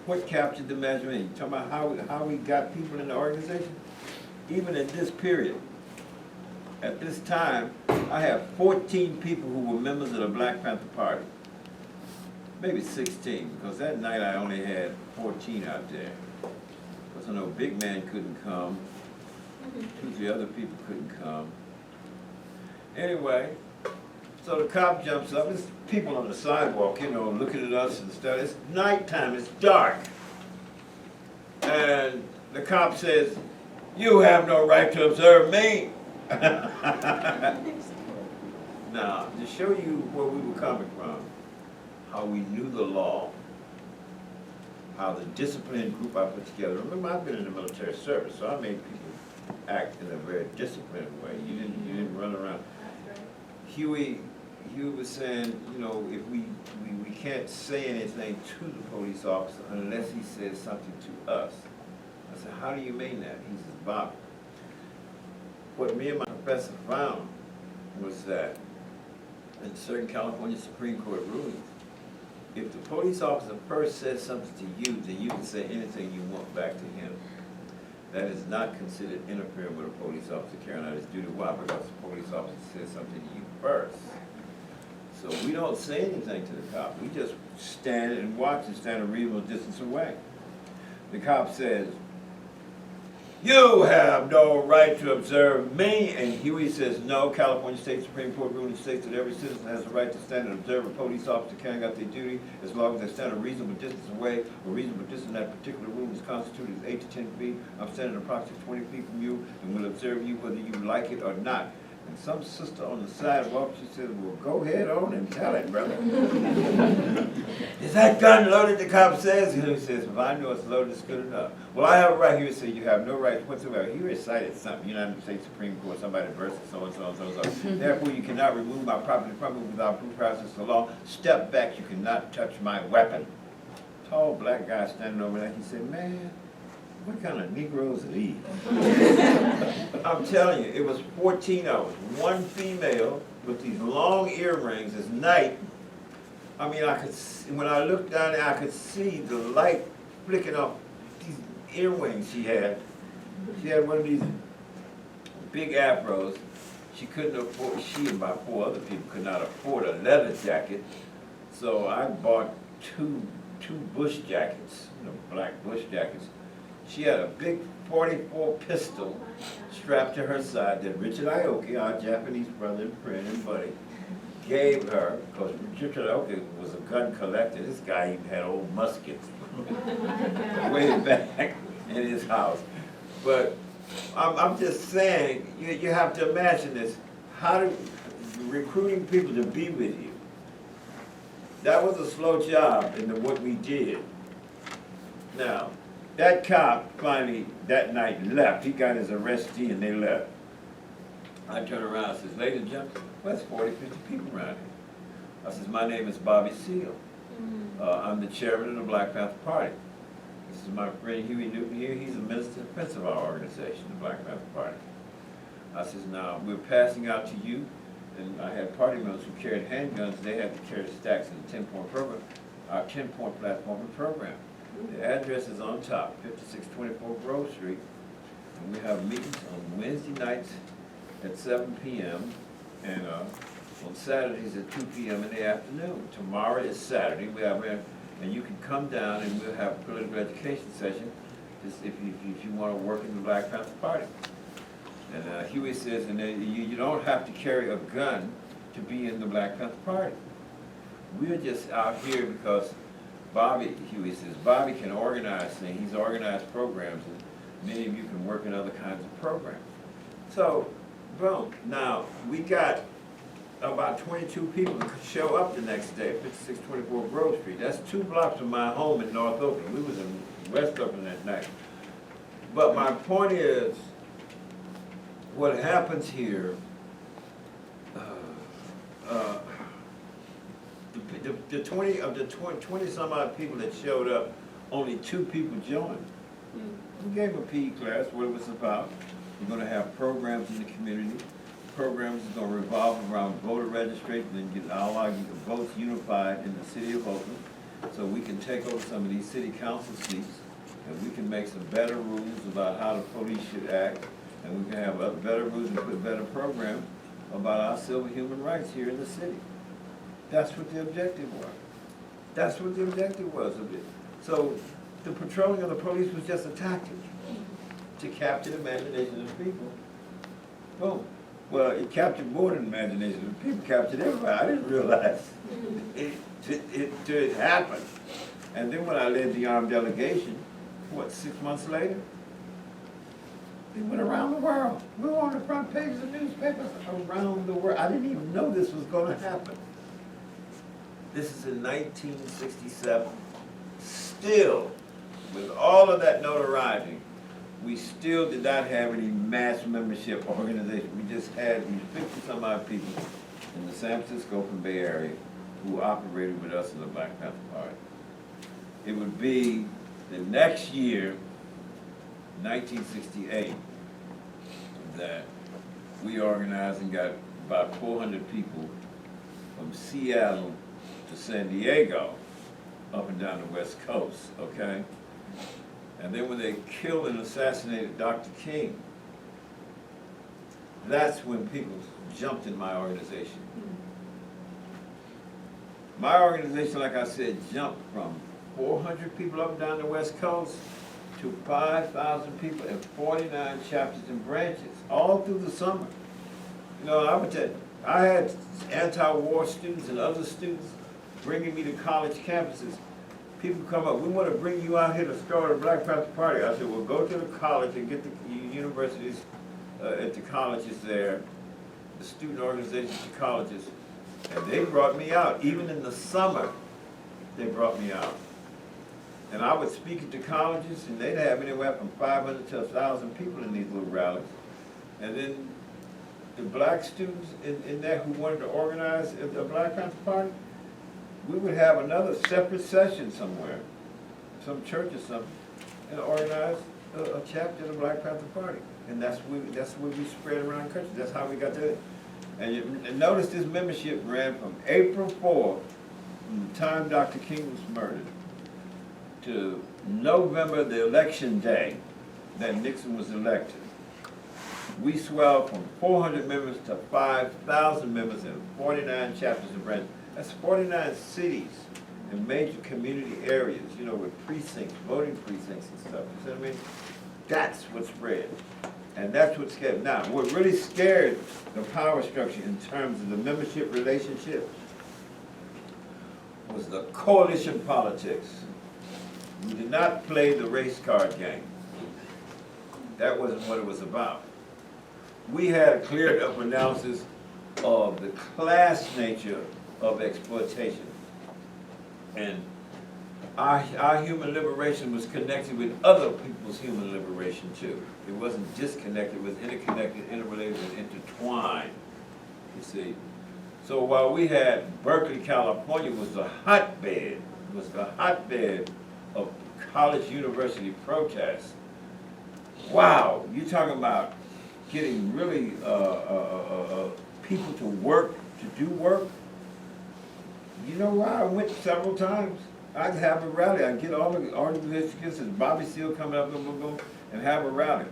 what captured the imagination? You talking about how we got people in the organization? Even in this period, at this time, I have 14 people who were members of the Black Panther Party. Maybe 16, because that night I only had 14 out there. Because I know Big Man couldn't come, 2, 3 other people couldn't come. Anyway, so the cop jumps up. There's people on the sidewalk, you know, looking at us and stuff. It's nighttime, it's dark. And the cop says, "You have no right to observe me." Now, to show you where we were coming from, how we knew the law, how the disciplined group I put together. Remember, I've been in the military service, so I made people act in a very disciplined way. You didn't run around. Huey was saying, you know, if we can't say anything to the police officer unless he says something to us. I said, how do you mean that? He says, "Bob, what me and my professor found was that in certain California Supreme Court rulings, if the police officer first says something to you, then you can say anything you want back to him. That is not considered interfering with a police officer carrying out his duty." Why? Because the police officer says something to you first. So we don't say anything to the cop. We just stand and watch and stand a reasonable distance away. The cop says, "You have no right to observe me." And Huey says, "No, California State Supreme Court ruling states that every citizen has the right to stand and observe a police officer carrying out their duty as long as they stand a reasonable distance away. A reasonable distance in that particular room is constituted as 8 to 10 feet. I'm standing approximately 20 feet from you and will observe you whether you like it or not." And some sister on the sidewalk, she said, "Well, go ahead on and tell it, brother." "Is that gun loaded?" the cop says. And he says, "If I know it's loaded, it's good enough." "Well, I have a right here to say you have no right whatsoever." He recited something, United States Supreme Court, somebody versus so-and-so and so-and-so. "Therefore, you cannot remove my property from me without due process of law. Step back, you cannot touch my weapon." Tall black guy standing over there, he said, "Man, what kind of Negroes are these?" I'm telling you, it was 14 of us. One female with these long earrings. It's night. I mean, I could see, when I looked down there, I could see the light flicking off these earrings she had. She had one of these big afros. She couldn't afford, she and about 4 other people could not afford a leather jacket. So I bought two bush jackets, you know, black bush jackets. She had a big 44 pistol strapped to her side that Richard Aoki, our Japanese brother and friend and buddy, gave her, because Richard Aoki was a gun collector. This guy even had old muskets way back in his house. But I'm just saying, you have to imagine this. Recruiting people to be with you. That was a slow job in what we did. Now, that cop finally that night left. He got his arrestee and they left. I turned around and says, "Ladies and gentlemen, well, that's 40, 50 people around here." I says, "My name is Bobby Seale. I'm the chairman of the Black Panther Party. This is my friend Huey Newton here. He's a minister and prince of our organization, the Black Panther Party." I says, "Now, we're passing out to you," and I had party members who carried handguns. They had to carry the stacks in the 10-point program, our 10-point platform and program. The address is on top, 5624 Grove Street, and we have meetings on Wednesday nights at 7 p.m. and on Saturdays at 2 p.m. in the afternoon. Tomorrow is Saturday. We have, and you can come down and we'll have a political education session just if you want to work in the Black Panther Party. And Huey says, and you don't have to carry a gun to be in the Black Panther Party. We're just out here because Huey says, Bobby can organize things. He's organized programs, and many of you can work in other kinds of programs. So, boom. Now, we got about 22 people that could show up the next day at 5624 Grove Street. That's 2 blocks from my home in North Oakland. We was in West Oakland that night. But my point is, what happens here, the 20 some odd people that showed up, only 2 people joined. We gave a PE class, what it was about. We're going to have programs in the community. Programs is going to revolve around voter registration and get all our votes unified in the city of Oakland. so we can take over some of these city council seats, and we can make some better rules about how the police should act, and we can have better rules and put better programs about our civil human rights here in the city. That's what the objective was. That's what the objective was of it. So the patrolling of the police was just a tactic to capture the imagination of the people. Boom. Well, it captured more than the imagination of the people, captured everybody. I didn't realize it happened. And then when I led the armed delegation, what, 6 months later, we went around the world. We were on the front pages of newspapers around the world. I didn't even know this was going to happen. This is in 1967. Still, with all of that notoriety, we still did not have any mass membership organization. We just had these 50-some odd people in the San Francisco and Bay Area who operated with us in the Black Panther Party. It would be the next year, 1968, that we organized and got about 400 people from Seattle to San Diego, up and down the West Coast, okay? And then when they killed and assassinated Dr. King, that's when people jumped in my organization. My organization, like I said, jumped from 400 people up and down the West Coast to 5,000 people and 49 chapters and branches, all through the summer. You know, I had anti-war students and other students bringing me to college campuses. People come up, we want to bring you out here to start the Black Panther Party. I said, well, go to the college and get the universities at the colleges there, the student organizations at the colleges. And they brought me out. Even in the summer, they brought me out. And I would speak at the colleges, and they'd have anywhere from 500 to 1,000 people in these little rallies. And then the black students in there who wanted to organize the Black Panther Party, we would have another separate session somewhere, some church or something, and organize a chapter of the Black Panther Party. And that's where we spread around the country. That's how we got to it. And notice this membership ran from April 4th, from the time Dr. King was murdered, to November, the election day that Nixon was elected. We swelled from 400 members to 5,000 members in 49 chapters and branches. That's 49 cities and major community areas, you know, with precincts, voting precincts and stuff. You see what I mean? That's what spread. And that's what scared. Now, what really scared the power structure in terms of the membership relationship was the coalition politics. We did not play the race card game. That wasn't what it was about. We had a cleared up analysis of the class nature of exploitation. And our human liberation was connected with other people's human liberation too. It wasn't disconnected, it was interconnected, interrelated, and intertwined, you see. So while we had Berkeley, California was the hotbed of college university protests. Wow, you're talking about getting really people to work, to do work. You know why I went several times? I'd have a rally. I'd get all the organizations, and Bobby Seale coming up, boom, boom, boom, and have a rally.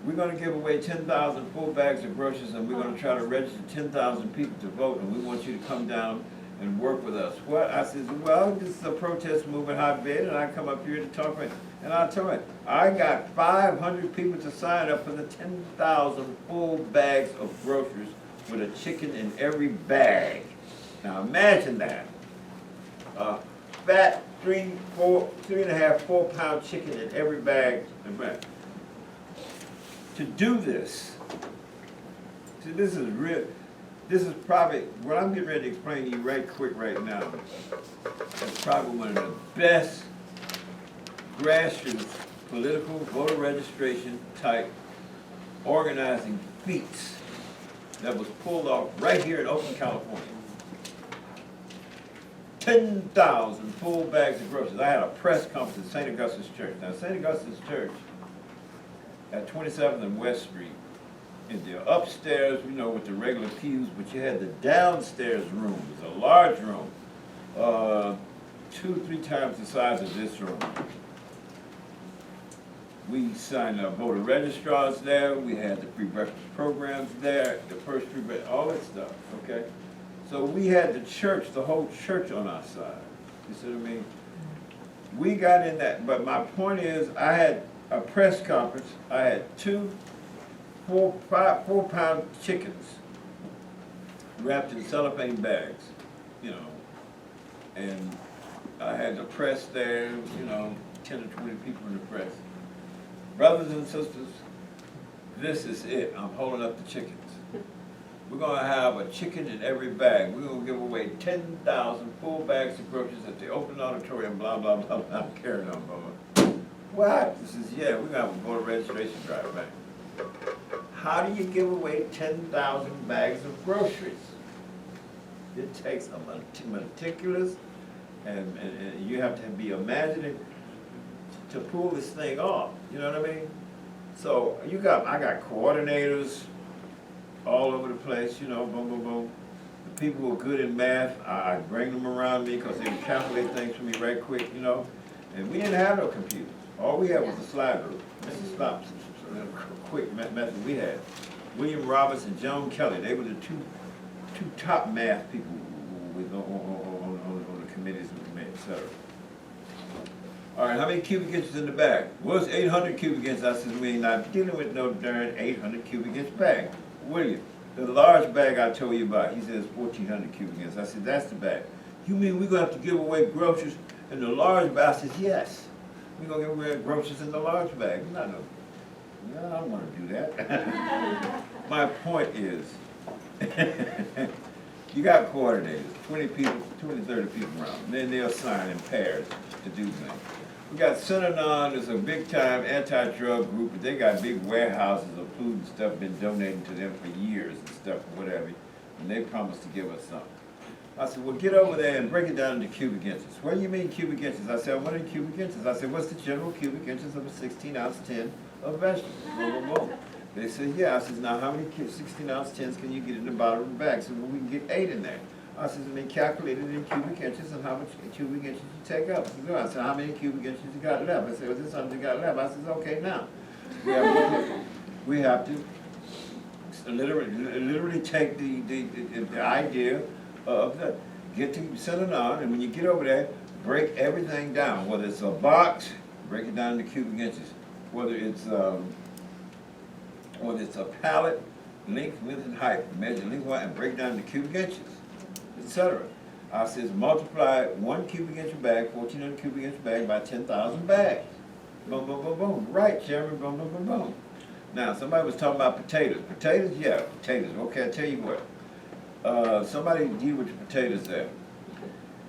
We're going to give away 10,000 full bags of groceries, and we're going to try to register 10,000 people to vote, and we want you to come down and work with us. What? I said, well, this is a protest movement hotbed, and I come up here to talk about it. And I told him, I got 500 people to sign up for the 10,000 full bags of groceries with a chicken in every bag. Now imagine that. Fat 3.5, 4 pound chicken in every bag. To do this, see, this is real. This is probably, what I'm getting ready to explain to you right quick right now, is probably one of the best grassroots political voter registration type organizing feats that was pulled off right here in Oakland, California. 10,000 full bags of groceries. I had a press conference at St. Augustus Church. Now, St. Augustus Church at 27th and West Street, in the upstairs, you know, with the regular pews, but you had the downstairs room. It was a large room. 3 times the size of this room. We signed up voter registrars there, we had the pre-breakfast programs there, the first pre-breakfast, all that stuff, okay? So we had the church, the whole church on our side. You see what I mean? We got in that, but my point is, I had a press conference, I had 2 4-pound chickens wrapped in cellophane bags, you know, and I had the press there, you know, 10 or 20 people in the press. Brothers and sisters, this is it. I'm holding up the chickens. We're going to have a chicken in every bag. We're going to give away 10,000 full bags of groceries at the open auditorium, blah, blah, blah, blah. I'm carrying on, blah. What? This is, yeah, we're going to have a voter registration drive, right? How do you give away 10,000 bags of groceries? It takes a meticulous, and you have to be imaginative to pull this thing off. You know what I mean? So I got coordinators all over the place. You know, boom, boom, boom. The people who are good in math, I bring them around me because they can calculate things for me right quick. You know, and we didn't have no computers. All we had was a slide rule. This is not quick method we had. William Roberts and John Kelly, they were the two top math people on the committees we made, etc. All right, how many cubic inches in the bag? Well, it's 800 cubic inches. I said, we ain't not dealing with no darn 800 cubic inch bag. William, the large bag I told you about, he says 1,400 cubic inches. I said, that's the bag. You mean we're going to have to give away groceries in the large bag? I said, yes. We're going to give away groceries in the large bag. No, I don't want to do that. My point is, you got coordinators, 20, 30 people around, and then they'll sign in pairs to do things. We got Synanon, is a big-time anti-drug group, but they got big warehouses of food and stuff, been donating to them for years and stuff, whatever, and they promised to give us something. I said, well, get over there and break it down into cubic inches. What do you mean cubic inches? I said, what are cubic inches? I said, what's the general cubic inches of a 16-ounce tin of vegetables? Boom, boom, boom. They said, yeah. I said, now how many 16-ounce tins can you get in the bottom of the bag? So we can get 8 in there. I said, and they calculated in cubic inches and how much cubic inches you take up. I said, how many cubic inches you got left? I said, well, this is something you got left. I said, okay, now. We have to literally take the idea of that. Get to settle on, and when you get over there, break everything down. Whether it's a box, break it down into cubic inches. Whether it's a pallet, length, width, and height, measure length, height, and break down into cubic inches, etc. I says multiply 1 cubic inch bag, 1,400 cubic inch bag by 10,000 bags. Boom, boom, boom, boom. Right, Chairman. Boom, boom, boom, boom. Now somebody was talking about potatoes. Potatoes, yeah, potatoes. Okay, I tell you what. Somebody deal with the potatoes there.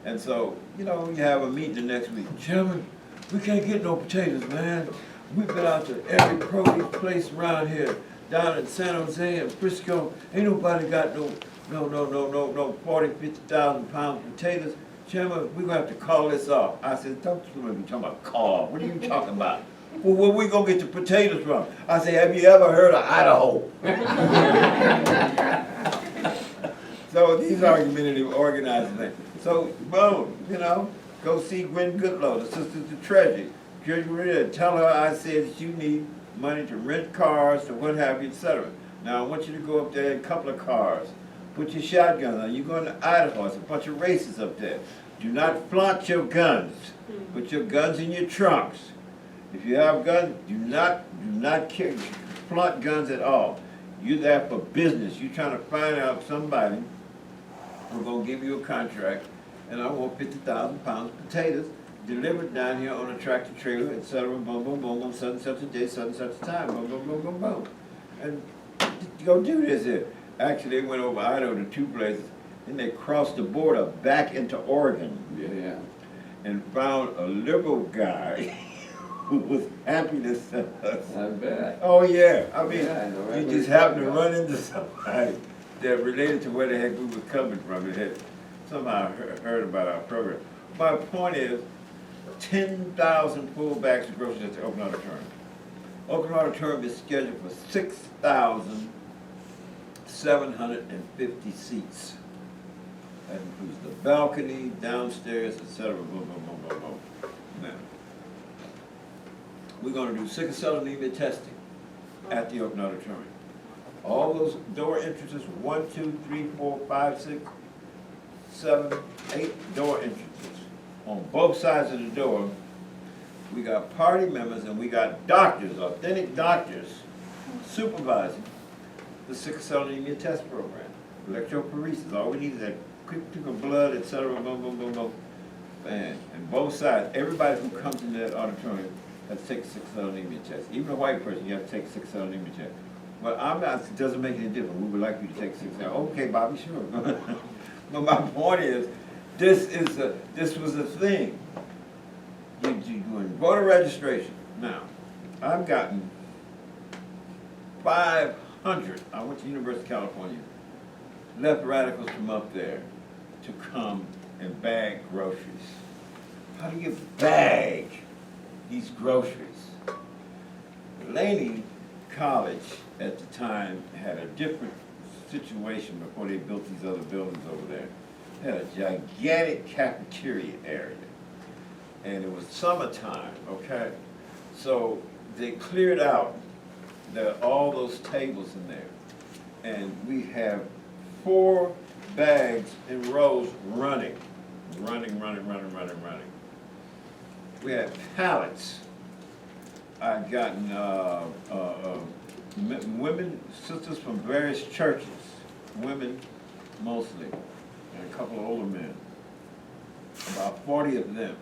And so, you know, you have a meeting the next week. Chairman, we can't get no potatoes, man. We've been out to every produce place around here, down in San Jose and Frisco. Ain't nobody got no 40, 50,000 pounds of potatoes. Chairman, we're gonna have to call this off. I said, don't you be talking about call. What are you talking about? Well, where we gonna get the potatoes from? I said, have you ever heard of Idaho? So these argumentative organizing things. So, boom, you know, go see Gwen Goodlow, the Sisters of Treasury. Tell her I said that you need money to rent cars, to what have you, etc. Now I want you to go up there in a couple of cars. Put your shotguns on. You're going to Idaho. It's a bunch of racists up there. Do not flaunt your guns. Put your guns in your trunks. If you have guns, do not flaunt guns at all. You're there for business. You're trying to find out somebody who's going to give you a contract, and I want 50,000 pounds of potatoes delivered down here on a tractor trailer, etc. Boom, boom, boom, on such and such a day, such and such a time. Boom, boom, boom, boom, boom. And go do this here. Actually, they went over Idaho to 2 places, and they crossed the border back into Oregon. Yeah. And found a liberal guy who was happy to send us. I bet. Oh yeah, I mean, Yeah, I know right you where just you're happened to talking run into somebody that related to where the heck we were coming from. It had somehow heard about our program. My point is, 10,000 full bags of groceries at the Oakland Auditorium. Oakland Auditorium is scheduled for 6,750 seats. That includes the balcony, downstairs, etc. Boom, boom, boom, boom, boom. Now, we're gonna do sickle cell anemia testing at the open auditorium. All those door entrances, 1, 2, 3, 4, 5, 6, 7, 8 door entrances. On both sides of the door, we got party members and we got doctors, authentic doctors, supervising the sickle cell anemia test program. Electrophoresis, all we need is that quick tube of blood, etc. Boom, boom, boom, boom. And both sides, everybody who comes into that auditorium has to take a sickle cell anemia test. Even a white person, you have to take a sickle cell anemia test. Well, I'm not, it doesn't make any difference. We would like you to take 6 hours. Okay, Bobby, sure. But my point is, this was a thing. You're doing voter registration. Now, I've gotten 500, I went to University of California, left radicals from up there to come and bag groceries. How do you bag these groceries? Laney College at the time had a different situation before they built these other buildings over there. They had a gigantic cafeteria area. And it was summertime, okay? So they cleared out all those tables in there. And we have 4 bags in rows running. We had pallets. I'd gotten women, sisters from various churches, women mostly, and a couple of older men, about 40 of them.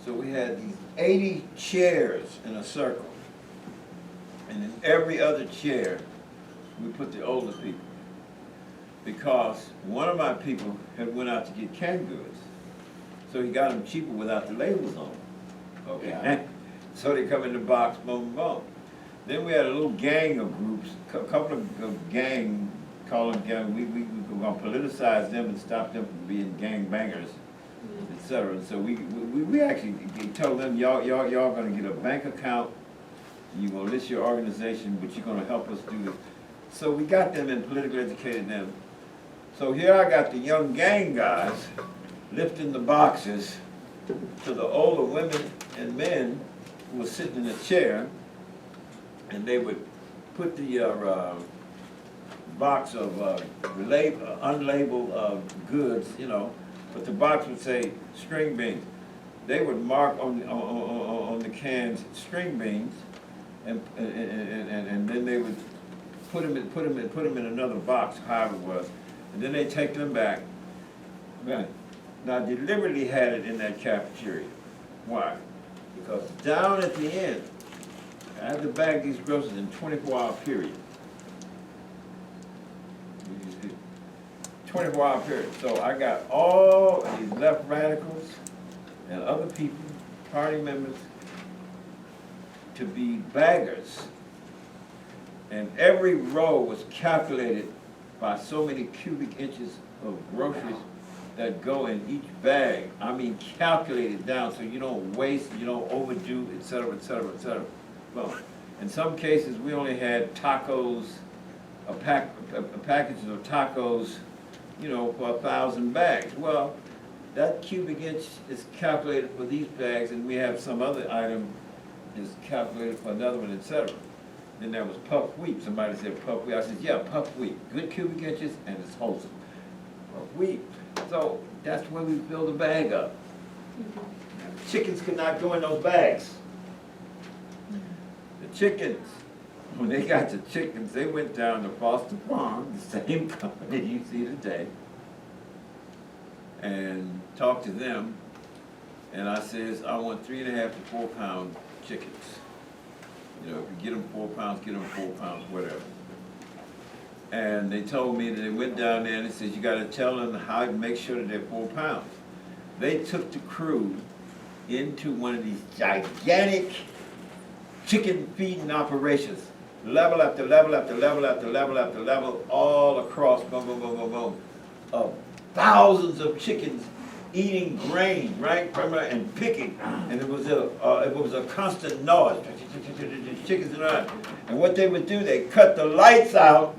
So we had these 80 chairs in a circle, and in every other chair, we put the older people. Because one of my people had went out to get canned goods, so he got them cheaper without the labels on them. Okay. Yeah. So they come in the box, boom, boom. Then we had a little gang of groups, a couple of gang, call them gang. We were gonna politicize them and stop them from being gang bangers, etc. And so we actually told them, y'all gonna get a bank account. You're gonna list your organization, but you're gonna help us do this. So we got them and politically educated them. So here I got the young gang guys lifting the boxes to the older women and men who were sitting in a chair, and they would put the box of unlabeled goods, you know, but the box would say string beans. They would mark on the cans string beans, and then they would put them in another box, however it was, and then they take them back. Right. Now, I deliberately had it in that cafeteria. Why? Because down at the end, I had to bag these groceries in a 24-hour period. 24-hour period. So I got all of these left radicals and other people, party members, to be baggers. And every row was calculated by so many cubic inches of groceries that go in each bag. I mean, calculated down so you don't waste, you don't overdo, et cetera, et cetera, et cetera. Well, in some cases, we only had tacos, packages of tacos, you know, for 1,000 bags. Well, that cubic inch is calculated for these bags, and we have some other item is calculated for another one, et cetera. Then there was puffed wheat. Somebody said puffed wheat. I said, yeah, puffed wheat. Good cubic inches, and it's wholesome. Puffed wheat. So that's when we filled the bag up. The chickens could not go in those bags. The chickens, when they got the chickens, they went down to Foster Farm, the same company you see today, and talked to them. And I says, I want 3.5 to 4 pound chickens. You know, if you get them 4 pounds, get them 4 pounds, whatever. And they told me that they went down there and they said, you got to tell them how to make sure that they're 4 pounds. They took the crew into one of these gigantic chicken feeding operations, level after level after level after level after level, all across, boom, boom, boom, boom, boom, of thousands of chickens eating grain, right, and picking, and it was a constant noise, chickens around. And what they would do, they cut the lights out,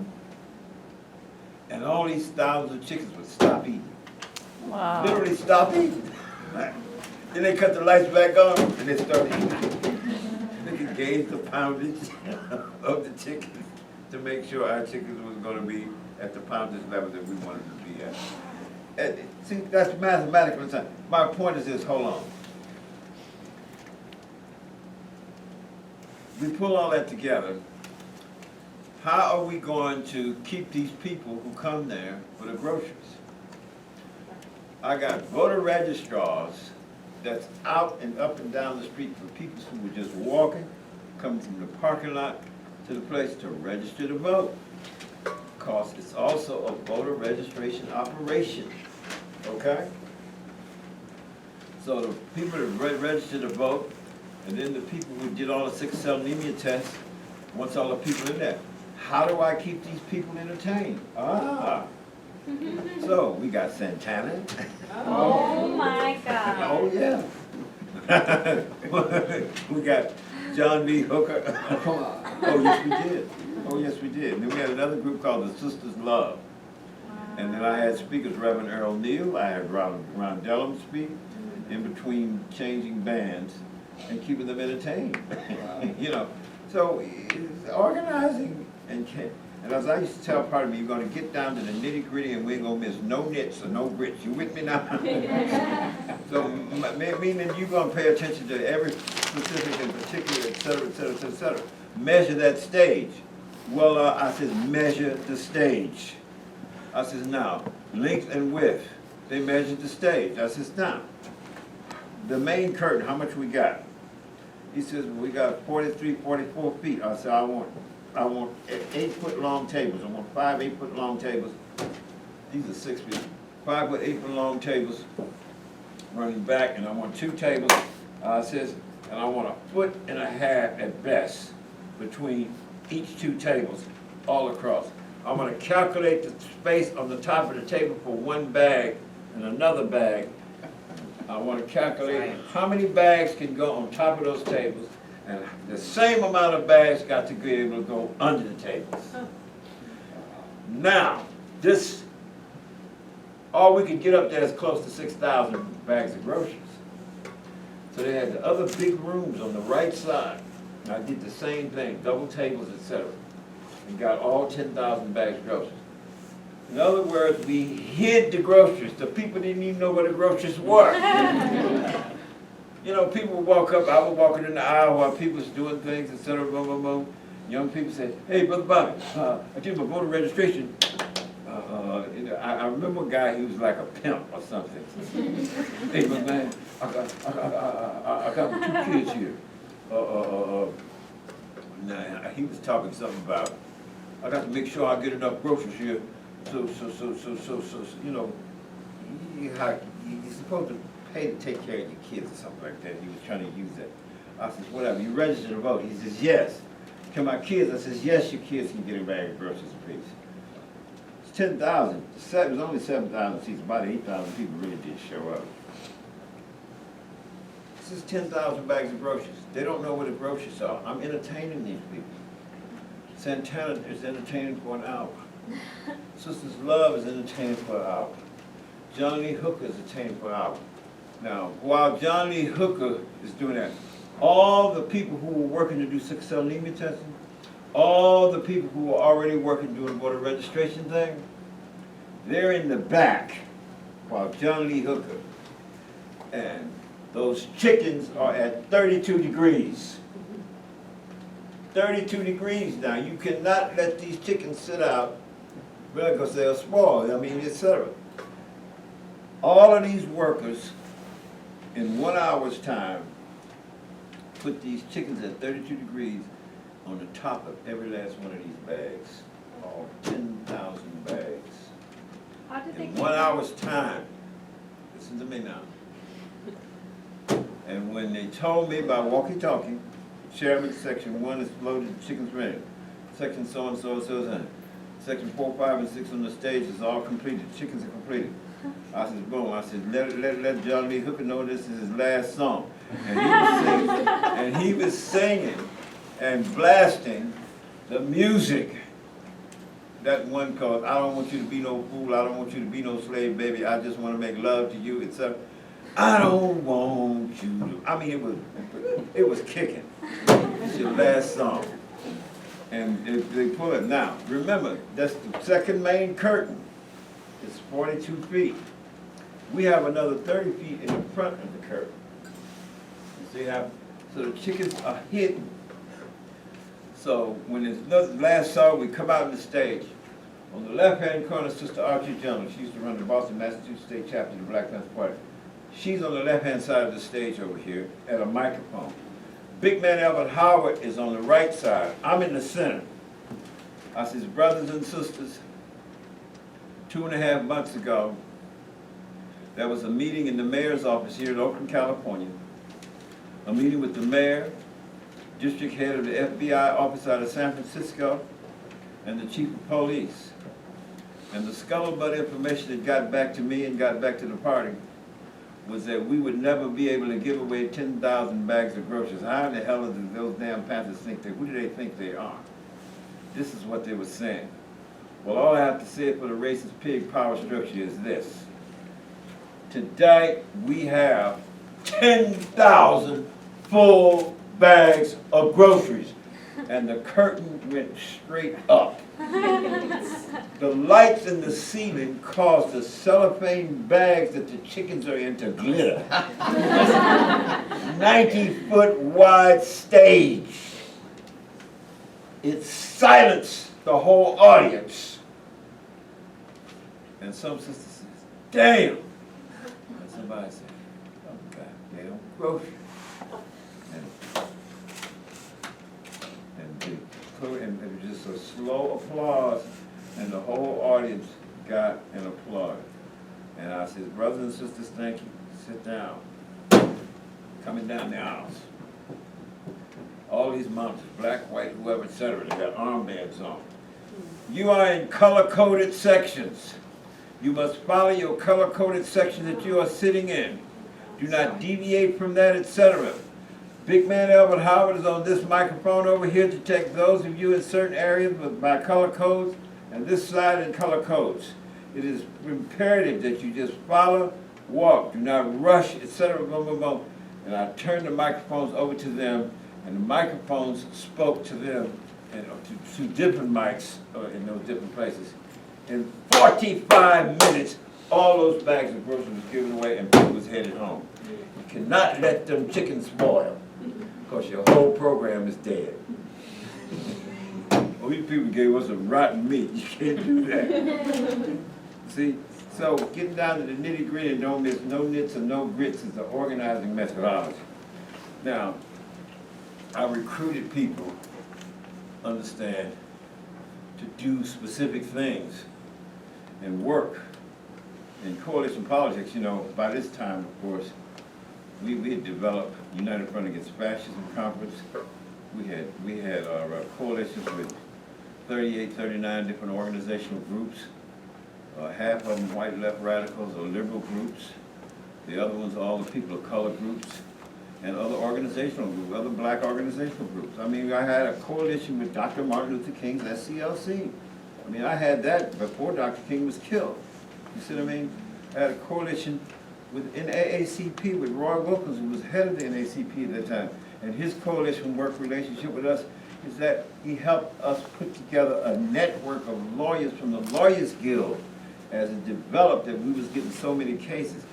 and all these thousands of chickens would stop eating. Wow. Literally stop eating. Then they cut the lights back on and they start eating. They could gauge the poundage of the chickens to make sure our chickens was going to be at the poundage level that we wanted to be at. And, see, that's mathematical. My point is this, hold on. We pull all that together. How are we going to keep these people who come there for the groceries? I got voter registrars that's out and up and down the street for people who were just walking, coming from the parking lot to the place to register to vote. Because it's also a voter registration operation, okay? So the people that register to vote, and then the people who did all the sickle cell anemia tests, once all the people in there. How do I keep these people entertained? So we got Santana. Oh my God. Oh yeah. We got John B. Hooker. Oh yes we did. Oh yes we did. And then we had another group called the Sisters Love. And then I had speakers, Reverend Earl Neal. I had Ron Dellum speak in between changing bands and keeping them entertained. You know, so it's organizing and as I used to tell part of me, you're going to get down to the nitty gritty and we ain't going to miss no nits or no grits. You with me now? So meaning you're going to pay attention to every specific and particular, et cetera, et cetera, et cetera. Measure that stage. Well, I said measure the stage. I says now, length and width. They measured the stage. I says now, the main curtain, how much we got? He says, well, we got 43, 44 feet. I said, I want 8-foot long tables. I want 5 8-foot long tables. These are 6 feet. 5 foot 8-foot long tables running back, and I want 2 tables. Says, and I want 1.5 foot at best between each 2 tables all across. I'm going to calculate the space on the top of the table for one bag and another bag. I want to calculate how many bags can go on top of those tables, and the same amount of bags got to be able to go under the tables. Now, all we could get up there is close to 6,000 bags of groceries. So they had the other big rooms on the right side. And I did the same thing, double tables, etc. And got all 10,000 bags of groceries. In other words, we hid the groceries. The people didn't even know where the groceries were. You know, people would walk up, I was walking in the aisle while people was doing things, etc. Boom, boom, boom. Young people said, hey, Brother Bobby, I did my voter registration. I remember a guy who was like a pimp or something. Hey, but man, I got my 2 kids here. Nah, he was talking something about, I got to make sure I get enough groceries here. So, you know, you're supposed to pay to take care of your kids or something like that. He was trying to use that. I said, whatever, you register to vote. He says, yes. Can my kids? I says, yes, your kids can get a bag of groceries apiece. It's 10,000. It was only 7,000 seats. About 8,000 people really did show up. This is 10,000 bags of groceries. They don't know where the groceries are. I'm entertaining these people. Santana is entertaining for an hour. Sisters Love is entertaining for an hour. John Lee Hooker is entertaining for an hour. Now, while John Lee Hooker is doing that, all the people who were working to do sickle cell anemia testing, all the people who were already working doing voter registration thing, they're in the back while John Lee Hooker and those chickens are at 32 degrees. 32 degrees now. You cannot let these chickens sit out because they'll spoil, etc. All of these workers in 1 hour's time put these chickens at 32 degrees on the top of every last one of these bags. All 10,000 bags. How did they In get 1 that? hour's time. Listen to me now. And when they told me by walkie-talkie, Chairman, section 1 is loaded, chicken's ready. Section so-and-so, so-and-so. Section 4, 5, and 6 on the stage is all completed. Chickens are completed. I said, boom. I said, let John Lee Hooker know this is his last song. And he was singing and blasting the music that one cause, I don't want you to be no fool, I don't want you to be no slave, baby, I just want to make love to you, etc. I don't want you to, I mean, it was kicking. It's your last song. And they pull it. Now, remember, that's the second main curtain. It's 42 feet. We have another 30 feet in the front of the curtain. You see how, so the chickens are hidden. So when it's the last song, we come out on the stage. On the left-hand corner, Sister Archie Jones. She used to run the Boston, Massachusetts State Chapter of the Black Panther Party. She's on the left-hand side of the stage over here at a microphone. Big man Albert Howard is on the right side. I'm in the center. I says, brothers and sisters, 2.5 months ago, there was a meeting in the mayor's office here in Oakland, California. A meeting with the mayor, district head of the FBI office out of San Francisco, and the chief of police. And the scuttlebutt information that got back to me and got back to the party was that we would never be able to give away 10,000 bags of groceries. How in the hell do those damn Panthers think who do they think they are? This is what they were saying. Well, all I have to say for the racist pig power structure is this. Today, we have 10,000 full bags of groceries. And the curtain went straight up. The lights in the ceiling caused the cellophane bags that the chickens are in to glitter. 90-foot wide stage. It silenced the whole audience. And some sister says, damn. And somebody said, oh, goddamn groceries. And it was just a slow applause, and the whole audience got an applaud. And I said, brothers and sisters, thank you. Sit down. Coming down the aisles. All these mountains, black, white, whoever, etc., they got armbands on. You are in color-coded sections. You must follow your color-coded section that you are sitting in. Do not deviate from that, etc. Big man Albert Howard is on this microphone over here to take those of you in certain areas by color codes, and this side in color codes. It is imperative that you just follow, walk, do not rush, etc. Boom, boom, boom. And I turned the microphones over to them, and the microphones spoke to them, and to different mics in those different places. In 45 minutes, all those bags of groceries was given away, and people was headed home. You cannot let them chickens spoil, because your whole program is dead. Well, these people gave us some rotten meat. You can't do that. See, so getting down to the nitty-gritty and don't miss no nits and no grits is the organizing methodology. Now, I recruited people, understand, to do specific things and work in coalition politics. You know, by this time, of course, we had developed United Front Against Fascism Conference. We had our coalitions with 38, 39 different organizational groups. Half of them white left radicals or liberal groups. The other ones all the people of color groups and other organizational groups, other black organizational groups. I mean, I had a coalition with Dr. Martin Luther King's SCLC. I mean, I had that before Dr. King was killed. You see what I mean? I had a coalition with NAACP with Roy Wilkins, who was head of the NAACP at that time. And his coalition work relationship with us is that he helped us put together a network of lawyers from the Lawyers Guild as it developed that we was getting so many cases.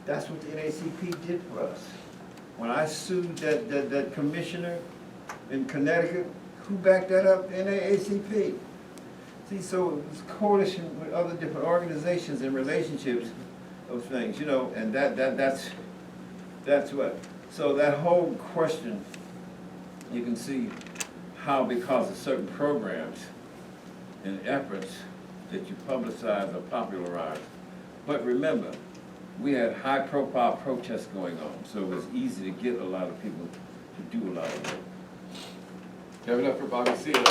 That's what the NAACP did for us. When I sued that commissioner in Connecticut, who backed that up? The NAACP. See, so it was coalition with other different organizations and relationships of things, you know, and that's what. So that whole question, you can see how because of certain programs and efforts that you publicize or popularize. But remember, we had high-profile protests going on, so it was easy to get a lot of people to do a lot of work. Give it up for Bobby Seale.